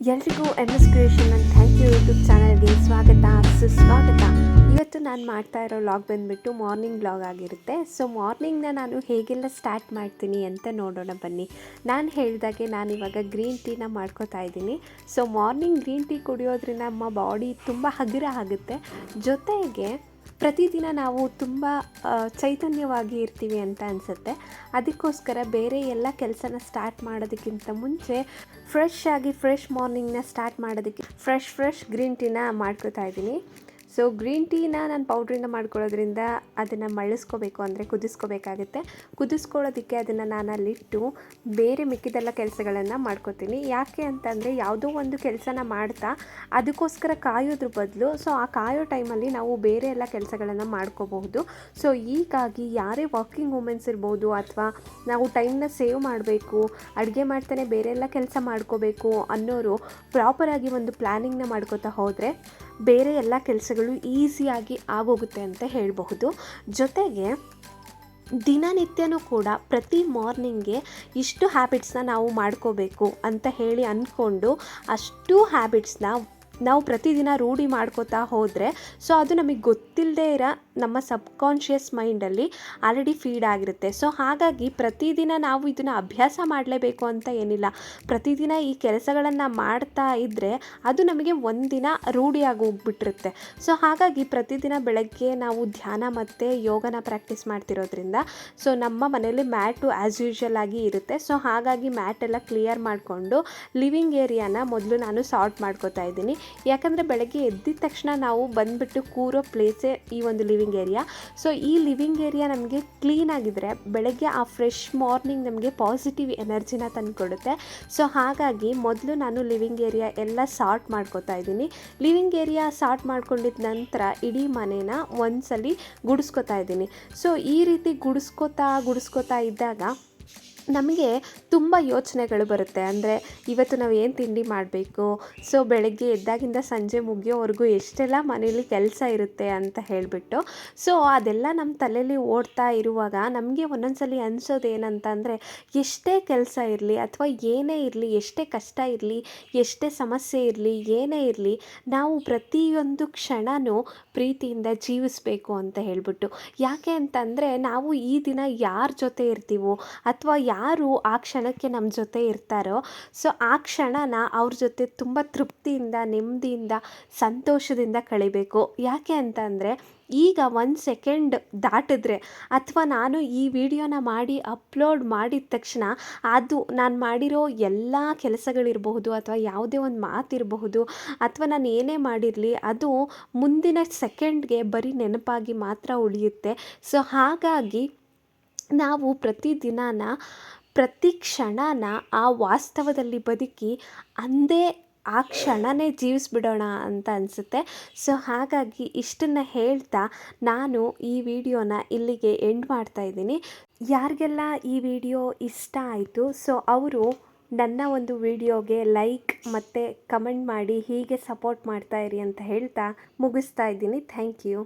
ಎಲ್ರಿಗೂ MS creation and thank you YouTube ಚಾನಲ್ಗೆ ಸ್ವಾಗತ ಸುಸ್ವಾಗತ. ಇವತ್ತು ನಾನು ಮಾಡ್ತಾ ಇರೋ ವ್ಲಾಗ್ ಬಂದುಬಿಟ್ಟು ಮಾರ್ನಿಂಗ್ ವ್ಲಾಗ್ ಆಗಿರುತ್ತೆ. ಸೊ ಮಾರ್ನಿಂಗ್ನ ನಾನು ಹೇಗೆಲ್ಲ ಸ್ಟಾರ್ಟ್ ಮಾಡ್ತೀನಿ ಅಂತ ನೋಡೋಣ ಬನ್ನಿ. ನಾನು ಹೇಳಿದಾಗೆ ನಾನಿವಾಗ ಗ್ರೀನ್ ಟೀನ ಮಾಡ್ಕೋತಾ ಇದ್ದೀನಿ. ಸೊ ಮಾರ್ನಿಂಗ್ ಗ್ರೀನ್ ಟೀ ಕುಡಿಯೋದ್ರಿಂದ ನಮ್ಮ ಬಾಡಿ ತುಂಬ ಹಗುರ ಆಗುತ್ತೆ, ಜೊತೆಗೆ ಪ್ರತಿದಿನ ನಾವು ತುಂಬ ಚೈತನ್ಯವಾಗಿ ಇರ್ತೀವಿ ಅಂತ ಅನಿಸುತ್ತೆ. ಅದಕ್ಕೋಸ್ಕರ ಬೇರೆ ಎಲ್ಲ ಕೆಲಸನ ಸ್ಟಾರ್ಟ್ ಮಾಡೋದಕ್ಕಿಂತ ಮುಂಚೆ ಫ್ರೆಶ್ ಮಾರ್ನಿಂಗ್ನ ಸ್ಟಾರ್ಟ್ ಮಾಡೋದಕ್ಕೆ ಫ್ರೆಶ್ ಗ್ರೀನ್ ಟೀನ ಮಾಡ್ಕೋತಾ ಇದ್ದೀನಿ. ಸೊ ಗ್ರೀನ್ ಟೀನ ನಾನು ಪೌಡ್ರಿಂದ ಮಾಡ್ಕೊಳ್ಳೋದ್ರಿಂದ ಅದನ್ನು ಮಳ್ಳಿಸ್ಕೋಬೇಕು, ಅಂದರೆ ಕುದಿಸ್ಕೋಬೇಕಾಗುತ್ತೆ. ಕುದಿಸ್ಕೊಳ್ಳೋದಕ್ಕೆ ಅದನ್ನು ನಾನು ಅಲ್ಲಿಟ್ಟು ಬೇರೆ ಮಿಕ್ಕಿದೆಲ್ಲ ಕೆಲಸಗಳನ್ನು ಮಾಡ್ಕೋತೀನಿ. ಯಾಕೆ ಅಂತಂದರೆ ಯಾವುದೋ ಒಂದು ಕೆಲಸನ ಮಾಡ್ತಾ ಅದಕ್ಕೋಸ್ಕರ ಕಾಯೋದ್ರ ಬದಲು ಸೊ ಆ ಕಾಯೋ ಟೈಮಲ್ಲಿ ನಾವು ಬೇರೆ ಎಲ್ಲ ಕೆಲಸಗಳನ್ನು ಮಾಡ್ಕೋಬಹುದು. ಸೊ ಹೀಗಾಗಿ ಯಾರೇ ವರ್ಕಿಂಗ್ ವುಮೆನ್ಸ್ ಇರ್ಬೋದು, ಅಥವಾ ನಾವು ಟೈಮ್ನ ಸೇವ್ ಮಾಡಬೇಕು, ಅಡುಗೆ ಮಾಡ್ತಾನೆ ಬೇರೆ ಎಲ್ಲ ಕೆಲಸ ಮಾಡ್ಕೋಬೇಕು ಅನ್ನೋರು ಪ್ರಾಪರಾಗಿ ಒಂದು ಪ್ಲ್ಯಾನಿಂಗ್ನ ಮಾಡ್ಕೋತಾ ಹೋದರೆ ಬೇರೆ ಎಲ್ಲ ಕೆಲಸಗಳು ಈಸಿಯಾಗಿ ಆಗೋಗುತ್ತೆ ಅಂತ ಹೇಳಬಹುದು. ಜೊತೆಗೆ ದಿನನಿತ್ಯನೂ ಕೂಡ ಪ್ರತಿ ಮಾರ್ನಿಂಗ್ಗೆ ಇಷ್ಟು ಹ್ಯಾಬಿಟ್ಸ್ನ ನಾವು ಮಾಡ್ಕೋಬೇಕು ಅಂತ ಹೇಳಿ ಅಂದ್ಕೊಂಡು ಅಷ್ಟು ಹ್ಯಾಬಿಟ್ಸ್ನ ನಾವು ಪ್ರತಿದಿನ ರೂಢಿ ಮಾಡ್ಕೋತಾ ಹೋದರೆ ಸೊ ಅದು ನಮಗೆ ಗೊತ್ತಿಲ್ಲದೆ ಇರೋ ನಮ್ಮ ಸಬ್ಕಾನ್ಷಿಯಸ್ ಮೈಂಡಲ್ಲಿ ಆಲ್ರೆಡಿ ಫೀಡ್ ಆಗಿರುತ್ತೆ. ಸೊ ಹಾಗಾಗಿ ಪ್ರತಿದಿನ ನಾವು ಇದನ್ನು ಅಭ್ಯಾಸ ಮಾಡಲೇಬೇಕು ಅಂತ ಏನಿಲ್ಲ. ಪ್ರತಿದಿನ ಈ ಕೆಲಸಗಳನ್ನು ಮಾಡ್ತಾ ಇದ್ದರೆ ಅದು ನಮಗೆ ಒಂದಿನ ರೂಢಿಯಾಗಿ ಹೋಗ್ಬಿಟ್ಟಿರುತ್ತೆ. ಸೊ ಹಾಗಾಗಿ ಪ್ರತಿದಿನ ಬೆಳಗ್ಗೆ ನಾವು ಧ್ಯಾನ ಮತ್ತು ಯೋಗನ ಪ್ರಾಕ್ಟೀಸ್ ಮಾಡ್ತಿರೋದ್ರಿಂದ ಸೊ ನಮ್ಮ ಮನೆಯಲ್ಲಿ ಮ್ಯಾಟು ಆ್ಯಸ್ ಯೂಶ್ವಲ್ ಆಗಿ ಇರುತ್ತೆ. ಸೊ ಹಾಗಾಗಿ ಮ್ಯಾಟೆಲ್ಲ ಕ್ಲಿಯರ್ ಮಾಡಿಕೊಂಡು ಲಿವಿಂಗ್ ಏರಿಯಾನ ಮೊದಲು ನಾನು ಸಾರ್ಟ್ ಮಾಡ್ಕೋತಾ ಇದ್ದೀನಿ. ಯಾಕಂದರೆ ಬೆಳಗ್ಗೆ ಎದ್ದಿದ ತಕ್ಷಣ ನಾವು ಬಂದುಬಿಟ್ಟು ಕೂರೋ ಪ್ಲೇಸೇ ಈ ಒಂದು ಲಿವಿಂಗ್ ಏರಿಯಾ. ಸೊ ಈ ಲಿವಿಂಗ್ ಏರಿಯಾ ನಮಗೆ ಕ್ಲೀನಾಗಿದ್ದರೆ ಬೆಳಗ್ಗೆ ಆ ಫ್ರೆಶ್ ಮಾರ್ನಿಂಗ್ ನಮಗೆ ಪಾಸಿಟಿವ್ ಎನರ್ಜಿನ ತಂದುಕೊಡುತ್ತೆ. ಸೊ ಹಾಗಾಗಿ ಮೊದಲು ನಾನು ಲಿವಿಂಗ್ ಏರಿಯಾ ಎಲ್ಲ ಸಾರ್ಟ್ ಮಾಡ್ಕೋತಾ ಇದ್ದೀನಿ. ಲಿವಿಂಗ್ ಏರಿಯಾ ಸಾರ್ಟ್ ಮಾಡ್ಕೊಂಡಿದ್ದ ನಂತರ ಇಡೀ ಮನೇನ ಒಂದ್ಸಲಿ ಗುಡಿಸ್ಕೋತಾ ಇದ್ದೀನಿ. ಸೊ ಈ ರೀತಿ ಗುಡಿಸ್ಕೋತಾ ಇದ್ದಾಗ ನಮಗೆ ತುಂಬ ಯೋಚನೆಗಳು ಬರುತ್ತೆ. ಅಂದರೆ ಇವತ್ತು ನಾವು ಏನು ತಿಂಡಿ ಮಾಡಬೇಕು, ಸೊ ಬೆಳಗ್ಗೆ ಎದ್ದಾಗಿಂದ ಸಂಜೆ ಮುಗಿಯೋವರೆಗೂ ಎಷ್ಟೆಲ್ಲ ಮನೇಲಿ ಕೆಲಸ ಇರುತ್ತೆ ಅಂತ ಹೇಳಿಬಿಟ್ಟು ಸೊ ಅದೆಲ್ಲ ನಮ್ಮ ತಲೆಯಲ್ಲಿ ಓಡ್ತಾ ಇರುವಾಗ ನಮಗೆ ಒಂದೊಂದ್ಸಲಿ ಅನಿಸೋದು ಏನಂತಂದರೆ, ಎಷ್ಟೇ ಕೆಲಸ ಇರಲಿ ಅಥವಾ ಏನೇ ಇರಲಿ, ಎಷ್ಟೇ ಕಷ್ಟ ಇರಲಿ, ಎಷ್ಟೇ ಸಮಸ್ಯೆ ಇರಲಿ, ಏನೇ ಇರಲಿ, ನಾವು ಪ್ರತಿಯೊಂದು ಕ್ಷಣವೂ ಪ್ರೀತಿಯಿಂದ ಜೀವಿಸಬೇಕು ಅಂತ ಹೇಳಿಬಿಟ್ಟು. ಯಾಕೆ ಅಂತಂದರೆ ನಾವು ಈ ದಿನ ಯಾರ ಜೊತೆ ಇರ್ತೀವೋ ಅಥವಾ ಯಾರು ಆ ಕ್ಷಣಕ್ಕೆ ನಮ್ಮ ಜೊತೆ ಇರ್ತಾರೋ ಸೊ ಆ ಕ್ಷಣನ ಅವ್ರ ಜೊತೆ ತುಂಬ ತೃಪ್ತಿಯಿಂದ, ನೆಮ್ಮದಿಯಿಂದ, ಸಂತೋಷದಿಂದ ಕಳಿಬೇಕು. ಯಾಕೆ ಅಂತಂದರೆ ಈಗ 1 ಸೆಕೆಂಡ್ ದಾಟಿದ್ರೆ ಅಥವಾ ನಾನು ಈ ವಿಡಿಯೋನ ಮಾಡಿ ಅಪ್ಲೋಡ್ ಮಾಡಿದ ತಕ್ಷಣ ಅದು ನಾನು ಮಾಡಿರೋ ಎಲ್ಲ ಕೆಲಸಗಳಿರಬಹುದು ಅಥವಾ ಯಾವುದೇ ಒಂದು ಮಾತಿರಬಹುದು ಅಥವಾ ನಾನು ಏನೇ ಮಾಡಿರಲಿ ಅದು ಮುಂದಿನ ಸೆಕೆಂಡ್ಗೆ ಬರೀ ನೆನಪಾಗಿ ಮಾತ್ರ ಉಳಿಯುತ್ತೆ. ಸೊ ಹಾಗಾಗಿ ನಾವು ಪ್ರತಿ ಕ್ಷಣನ ಆ ವಾಸ್ತವದಲ್ಲಿ ಬದುಕಿ ಅಂದೇ ಆ ಕ್ಷಣನೇ ಜೀವಿಸ್ಬಿಡೋಣ ಅಂತ ಅನಿಸುತ್ತೆ. ಸೊ ಹಾಗಾಗಿ ಇಷ್ಟನ್ನು ಹೇಳ್ತಾ ನಾನು ಈ ವಿಡಿಯೋನ ಇಲ್ಲಿಗೆ ಎಂಡ್ ಮಾಡ್ತಾ ಇದ್ದೀನಿ. ಯಾರಿಗೆಲ್ಲ ಈ ವಿಡಿಯೋ ಇಷ್ಟ ಆಯಿತು ಸೊ ಅವರು ನನ್ನ ಒಂದು ವಿಡಿಯೋಗೆ ಲೈಕ್ ಮತ್ತು ಕಮೆಂಟ್ ಮಾಡಿ ಹೀಗೆ ಸಪೋರ್ಟ್ ಮಾಡ್ತಾಯಿರಿ ಅಂತ ಹೇಳ್ತಾ ಮುಗಿಸ್ತಾ ಇದ್ದೀನಿ. Thank you.